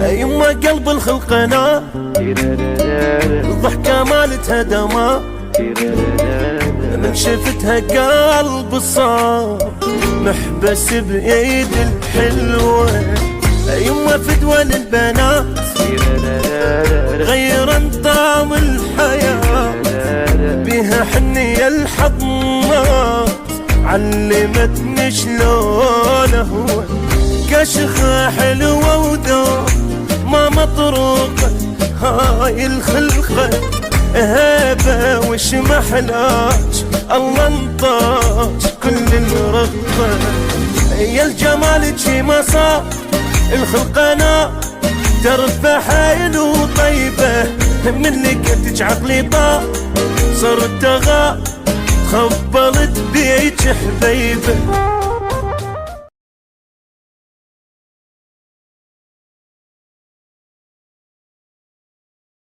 يما قلب الخلق انا الضحكة مالتها دما من شفتها قلب صار محبس بإيد الحلوة. يما فدوى للبنات غير طعم الحياة بها حنية الحضنات علمتني شلون هو كشخة حلوة وذوق ما مطروقة هاي الخلقة هبة وش محلاج الله انطاج كل الرغبة. يا الجمال شي ما صار الخلق انا ترفع حيل وطيبة من لقيتك عقلي طار صرت اغار خبلت بيك حبيبة.